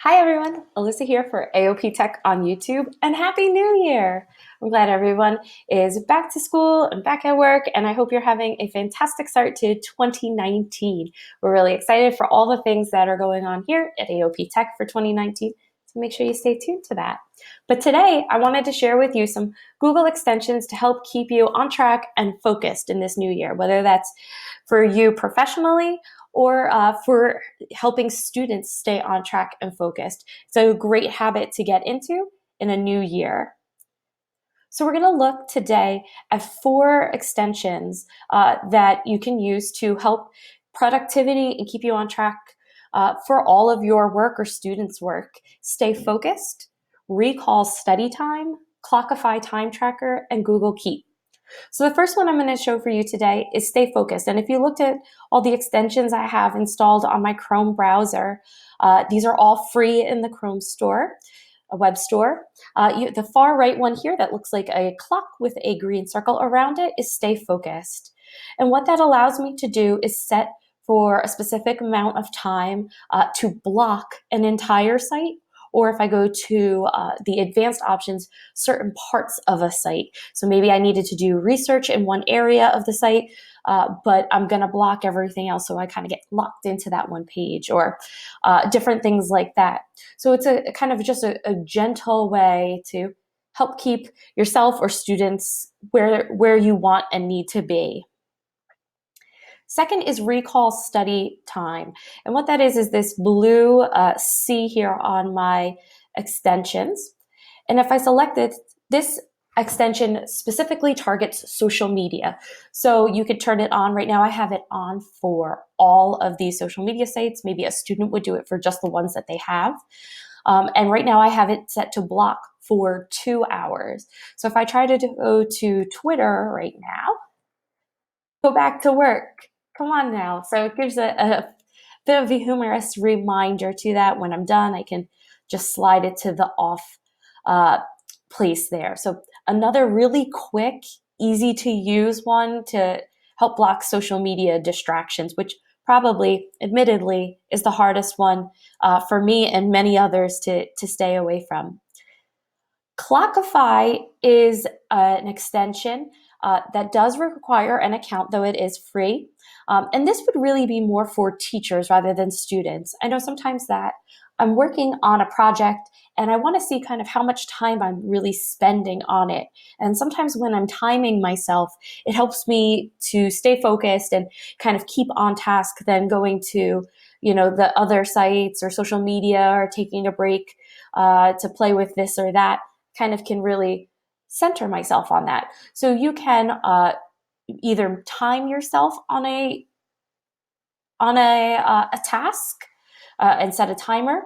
Hi everyone, Alyssa here for AOP Tech on YouTube, and Happy New Year! I'm glad everyone is back to school and back at work, and I hope you're having a fantastic start to 2019. We're really excited for all the things that are going on here at AOP Tech for 2019, so make sure you stay tuned to that. But today, I wanted to share with you some Google extensions to help keep you on track and focused in this new year, whether that's for you professionally or for helping students stay on track and focused. It's a great habit to get into in a new year. So we're going to look today at 4 extensions that you can use to help productivity and keep you on track for all of your work or students' work. Stay focused, Recall Study Time, Clockify Time Tracker, and Google Keep. So the first one I'm going to show for you today is Stay Focused. And if you looked at all the extensions I have installed on my Chrome browser, these are all free in the Chrome store, a web store. The far right one here that looks like a clock with a green circle around it is Stay Focused. And what that allows me to do is set for a specific amount of time to block an entire site, or if I go to the advanced options, certain parts of a site. So maybe I needed to do research in one area of the site, but I'm going to block everything else so I kind of get locked into that one page, or different things like that. So it's a kind of just a gentle way to help keep yourself or students where you want and need to be. Second is Recall Study Time. And what that is this blue C here on my extensions. And if I select it, this extension specifically targets social media. So you could turn it on. Right now I have it on for all of these social media sites. Maybe a student would do it for just the ones that they have. And right now I have it set to block for 2 hours. So if I try to go to Twitter right now, go back to work. Come on now. So it gives a bit of a humorous reminder to that. When I'm done, I can just slide it to the off place there. So another really quick, easy to use one to help block social media distractions, which probably, admittedly, is the hardest one for me and many others to stay away from. Clockify is an extension that does require an account, though it is free. And this would really be more for teachers rather than students. I know sometimes that I'm working on a project and I want to see kind of how much time I'm really spending on it. And sometimes when I'm timing myself, it helps me to stay focused and kind of keep on task than going to, the other sites or social media or taking a break to play with this or that. Kind of can really center myself on that. So you can either time yourself on a task and set a timer,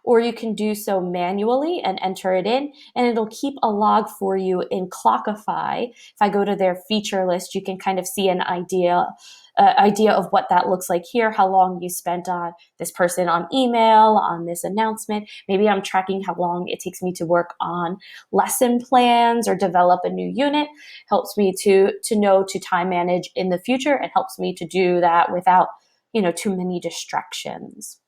or you can do so manually and enter it in, and it'll keep a log for you in Clockify. If I go to their feature list, you can kind of see an idea of what that looks like here, how long you spent on this person on email, on this announcement. Maybe I'm tracking how long it takes me to work on lesson plans or develop a new unit. Helps me to know to time manage in the future, and helps me to do that without too many distractions.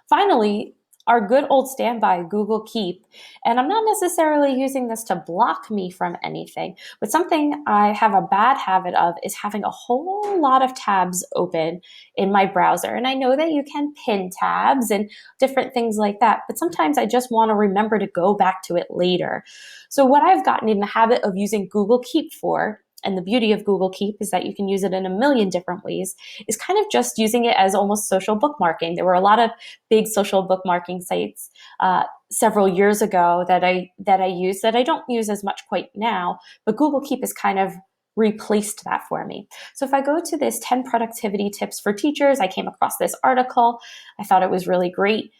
Finally, our good old standby Google Keep. And I'm not necessarily using this to block me from anything, but something I have a bad habit of is having a whole lot of tabs open in my browser. And I know that you can pin tabs and different things like that, but sometimes I just want to remember to go back to it later. So what I've gotten in the habit of using Google Keep for, and the beauty of Google Keep is that you can use it in a million different ways, is kind of just using it as almost social bookmarking. There were a lot of big social bookmarking sites several years ago that I used that I don't use as much quite now, but Google Keep has kind of replaced that for me. So if I go to this 10 productivity tips for teachers, I came across this article. I thought it was really great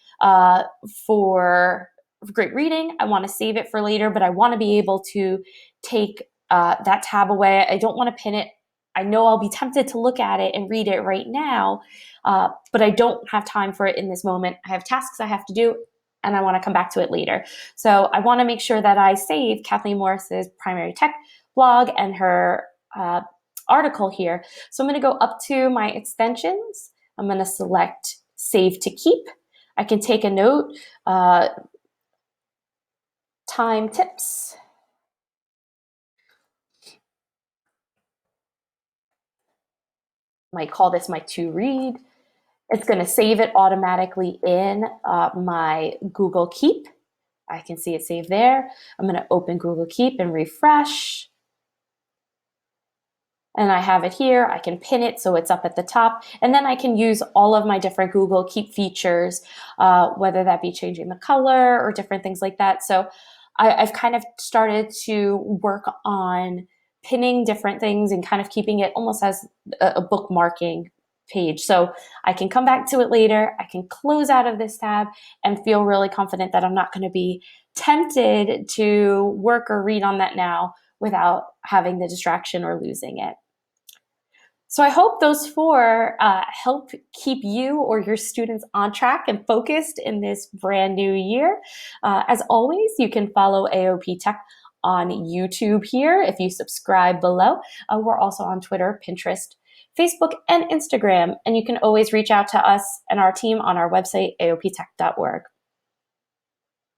for great reading. I want to save it for later, but I want to be able to take that tab away. I don't want to pin it. I know I'll be tempted to look at it and read it right now, but I don't have time for it in this moment. I have tasks I have to do, and I want to come back to it later. So I want to make sure that I save Kathleen Morris's Primary Tech blog and her article here. So I'm going to go up to my extensions. I'm going to select Save to Keep. I can take a note, time tips. Might call this my to read. It's going to save it automatically in my Google Keep. I can see it saved there. I'm going to open Google Keep and refresh. And I have it here. I can pin it so it's up at the top. And then I can use all of my different Google Keep features, whether that be changing the color or different things like that. So I've kind of started to work on pinning different things and kind of keeping it almost as a bookmarking page. So I can come back to it later. I can close out of this tab and feel really confident that I'm not going to be tempted to work or read on that now without having the distraction or losing it. So I hope those four help keep you or your students on track and focused in this brand new year. As always, you can follow AOP Tech on YouTube here if you subscribe below. We're also on Twitter, Pinterest, Facebook, and Instagram. And you can always reach out to us and our team on our website, aoptech.org.